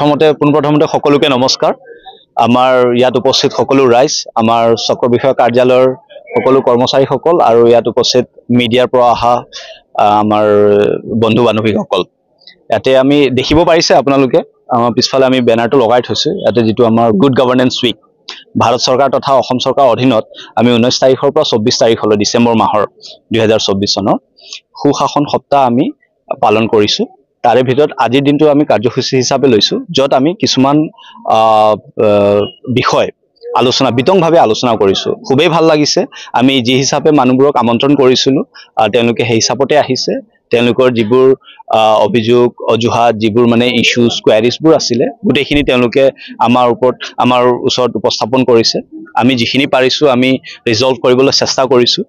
পোনপ্ৰথমতে সকলোকে নমস্কাৰ। আমাৰ ইয়াত উপস্থিত সকলো ৰাইজ, আমাৰ চক্ৰ বিষয়া কাৰ্যালয়ৰ সকলো কৰ্মচাৰীসকল আৰু ইয়াত উপস্থিত মিডিয়াৰ পৰা অহা আমাৰ বন্ধু বান্ধৱীসকল, ইয়াতে আমি দেখিব পাৰিছে আপোনালোকে আমাৰ পিছফালে আমি বেনাৰটো লগাই থৈছো। ইয়াতে যিটো আমাৰ গুড গভৰ্নেন্স উইক ভাৰত চৰকাৰ তথা অসম চৰকাৰৰ অধীনত আমি 19 তাৰিখৰ পৰা 24 তাৰিখলৈ ডিচেম্বৰ মাহৰ 2024 চনৰ সুশাসন সপ্তাহ আমি পালন কৰিছো। তাৰে ভিতৰত আজিৰ দিনটো আমি কাৰ্যসূচী হিচাপে লৈছো, য'ত আমি কিছুমান বিষয় বিতংভাৱে আলোচনা কৰিছো। খুবেই ভাল লাগিছে। আমি যি হিচাপে মানুহবোৰক আমন্ত্ৰণ কৰিছিলো তেওঁলোকে সেই হিচাপতে আহিছে। তেওঁলোকৰ যিবোৰ অভিযোগ অজুহাত যিবোৰ মানে ইস্যুজ কোৱাৰিজবোৰ আছিলে গোটেইখিনি তেওঁলোকে আমাৰ ওচৰত উপস্থাপন কৰিছে। আমি যিখিনি পাৰিছো আমি ৰিজলভ কৰিবলৈ চেষ্টা কৰিছো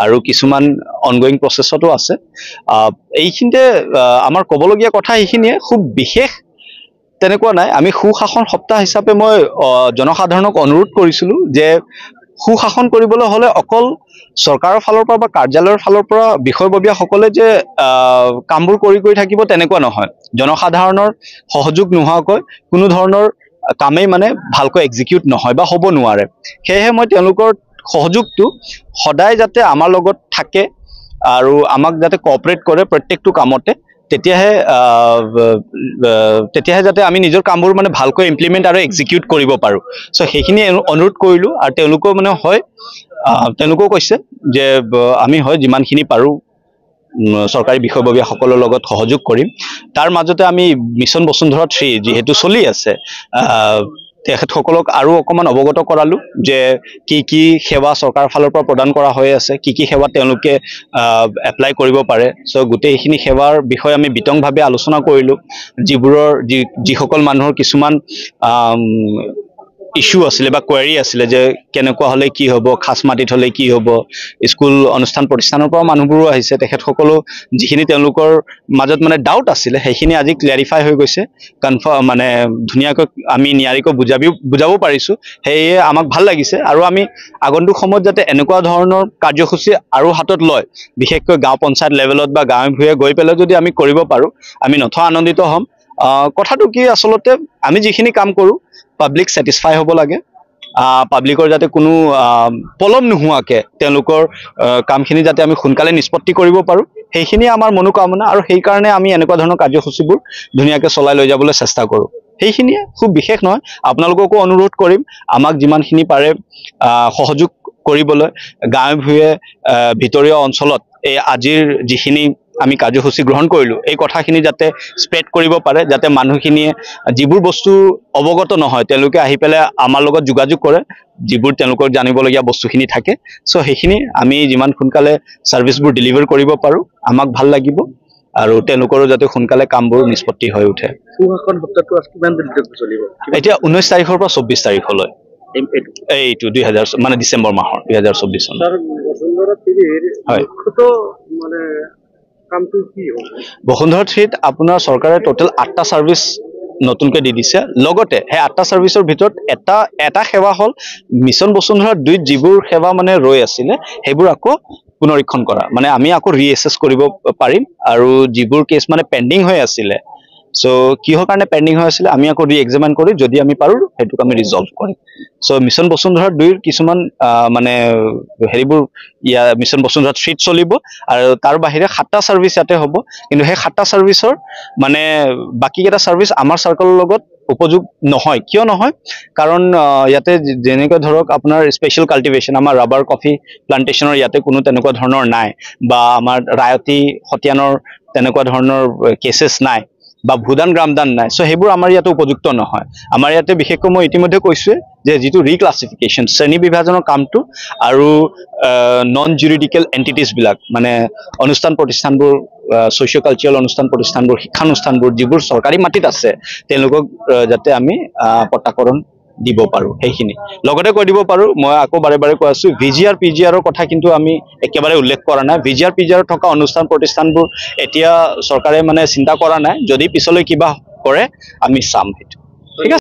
আৰু কিছুমান অনগোয়িং প্ৰচেছতো আছে। এইখিনিতে আমাৰ ক'বলগীয়া কথা এইখিনিয়ে, খুব বিশেষ তেনেকুৱা নাই। আমি সুশাসন সপ্তাহ হিচাপে মই জনসাধাৰণক অনুৰোধ কৰিছিলো যে সুশাসন কৰিবলৈ হ'লে অকল চৰকাৰৰ ফালৰ পৰা বা কাৰ্যালয়ৰ ফালৰ পৰা বিষয়ববীয়াসকলে যে কামবোৰ কৰি থাকিব তেনেকুৱা নহয়। জনসাধাৰণৰ সহযোগ নোহোৱাকৈ কোনো ধৰণৰ কামেই মানে ভালকৈ এক্সিকিউট নহয় বা হ'ব নোৱাৰে। সেয়েহে মই তেওঁলোকৰ সহযোগটো সদায় যাতে আমাৰ লগত থাকে আৰু আমাক যাতে কোঅপাৰেট কৰে প্ৰত্যেকটো কামতে, তেতিয়াহে যাতে আমি নিজৰ কামবোৰ মানে ভালকৈ ইমপ্লিমেণ্ট আৰু এক্সিকিউট কৰিব পাৰো। চ' সেইখিনি অনুৰোধ কৰিলো আৰু তেওঁলোকেও মানে তেওঁলোকেও কৈছে যে আমি যিমানখিনি পাৰো চৰকাৰী বিষয়ববীয়াসকলৰ লগত সহযোগ কৰিম। তাৰ মাজতে আমি মিছন বসুন্ধৰা 3 যিহেতু চলি আছে, তেখেতসকলক আৰু অকণমান অৱগত কৰালো যে কি সেৱা চৰকাৰৰ ফালৰ পৰা প্ৰদান কৰা হৈ আছে, কি সেৱা তেওঁলোকে এপ্লাই কৰিব পাৰে। চ' গোটেইখিনি সেৱাৰ বিষয়ে আমি বিতংভাৱে আলোচনা কৰিলো। যিসকল মানুহৰ কিছুমান ইস্যু আছিলে বা কোৱাৰি আছিলে যে কেনেকুৱা হ'লে কি হ'ব, খাচ মাটিত হ'লে কি হ'ব, স্কুল অনুষ্ঠান প্ৰতিষ্ঠানৰ পৰা মানুহবোৰো আহিছে। তেখেতসকলো যিখিনি তেওঁলোকৰ মাজত মানে ডাউট আছিলে সেইখিনি আজি ক্লিয়াৰিফাই হৈ গৈছে, কনফাৰ্ম মানে ধুনীয়াকৈ আমি নিয়াৰিকৈ বুজাব পাৰিছো। সেয়ে আমাক ভাল লাগিছে আৰু আমি আগন্তুক সময়ত যাতে এনেকুৱা ধৰণৰ কাৰ্যসূচী আৰু হাতত লয়, বিশেষকৈ গাঁও পঞ্চায়ত লেভেলত বা গাঁৱে ভূঞে গৈ পেলাই যদি আমি কৰিব পাৰো আমি নথৈ আনন্দিত হ'ম। কথাটো কি, আচলতে আমি যিখিনি কাম কৰো পাব্লিক ছেটিছফাই হ'ব লাগে। পাব্লিকৰ যাতে কোনো পলম নোহোৱাকৈ তেওঁলোকৰ কামখিনি যাতে আমি সোনকালে নিষ্পত্তি কৰিব পাৰো, সেইখিনিয়ে আমাৰ মনোকামনা। আৰু সেইকাৰণে আমি এনেকুৱা ধৰণৰ কাৰ্যসূচীবোৰ ধুনীয়াকৈ চলাই লৈ যাবলৈ চেষ্টা কৰোঁ। সেইখিনিয়ে, খুব বিশেষ নহয়। আপোনালোককো অনুৰোধ কৰিম আমাক যিমানখিনি পাৰে সহযোগ কৰিবলৈ। গাঁৱে ভূঞে ভিতৰীয় অঞ্চলত এই আজিৰ যিখিনি আমি কাৰ্যসূচী গ্ৰহণ কৰিলো এই কথাখিনি যাতে স্প্ৰেড কৰিব পাৰে, যাতে মানুহখিনিয়ে যিবোৰ বস্তু অৱগত নহয় তেওঁলোকে আহি পেলাই আমাৰ লগত যোগাযোগ কৰে, যিবোৰ তেওঁলোকৰ জানিবলগীয়া বস্তুখিনি থাকে। চ' সেইখিনি আমি যিমান সোনকালে ছাৰ্ভিচবোৰ ডেলিভাৰ কৰিব পাৰো আমাক ভাল লাগিব আৰু তেওঁলোকৰো যাতে সোনকালে কামবোৰ নিষ্পত্তি হৈ উঠে। এতিয়া 19 তাৰিখৰ পৰা 24 তাৰিখলৈ এইটো 2000 মানে ডিচেম্বৰ মাহৰ 2024 চন। হয়, বসুন্ধৰা 3ত আপোনাৰ চৰকাৰে টোটেল 8টা ছাৰ্ভিচ নতুনকৈ দি দিছে। লগতে সেই 8টা ছাৰ্ভিচৰ ভিতৰত এটা সেৱা হ'ল মিছন বসুন্ধৰা 2ত যিবোৰ সেৱা মানে ৰৈ আছিলে সেইবোৰ আকৌ পুনৰীক্ষণ কৰা, মানে আমি আকৌ ৰিএছেছ কৰিব পাৰিম। আৰু যিবোৰ কেছ মানে পেণ্ডিং হৈ আছিলে, চ' কিহৰ কাৰণে পেণ্ডিং হৈ আছিলে আমি আকৌ ৰি-এক্সামিন কৰি যদি আমি পাৰো সেইটোক আমি ৰিজল্ভ কৰিম। চ' মিছন বসুন্ধৰা 2ৰ কিছুমান মানে হেৰিবোৰ মিছন বসুন্ধৰা 3ত চলিব আৰু তাৰ বাহিৰে 7টা ছাৰ্ভিচ ইয়াতে হ'ব। কিন্তু সেই 7টা ছাৰ্ভিচৰ মানে বাকীকেইটা ছাৰ্ভিচ আমাৰ চাৰ্কলৰ লগত উপযোগ নহয়। কিয় নহয়? কাৰণ ইয়াতে যেনেকৈ ধৰক আপোনাৰ স্পেচিয়েল কাল্টিভেশ্যন, আমাৰ ৰাবাৰ কফি প্লান্টেশ্যনৰ ইয়াতে কোনো তেনেকুৱা ধৰণৰ নাই, বা আমাৰ ৰায়তী সতীয়ানৰ তেনেকুৱা ধৰণৰ কেছেছ নাই, বা ভূদান গ্ৰামদান নাই। চ' সেইবোৰ আমাৰ ইয়াতে উপযুক্ত নহয়। আমাৰ ইয়াতে বিশেষকৈ মই ইতিমধ্যে কৈছোৱে যে যিটো ৰিক্লাছিফিকেশ্যন শ্ৰেণী বিভাজনৰ কামটো আৰু নন জুৰিডিকেল এণ্টিটিজবিলাক মানে অনুষ্ঠান প্ৰতিষ্ঠানবোৰ, ছ'চিঅ' কালচাৰেল অনুষ্ঠান প্ৰতিষ্ঠানবোৰ, শিক্ষানুষ্ঠানবোৰ যিবোৰ চৰকাৰী মাটিত আছে তেওঁলোকক যাতে আমি পট্টাকৰণ দিব পাৰোঁ। সেইখিনি লগতে কৈ দিব পাৰোঁ, মই আকৌ বাৰে কৈ আছোঁ, VGR PGRৰ কথা কিন্তু আমি একেবাৰে উল্লেখ কৰা নাই। VGR PGR থকা অনুষ্ঠান প্ৰতিষ্ঠানবোৰ এতিয়া চৰকাৰে মানে চিন্তা কৰা নাই। যদি পিছলৈ কিবা কৰে আমি চাম সেইটো।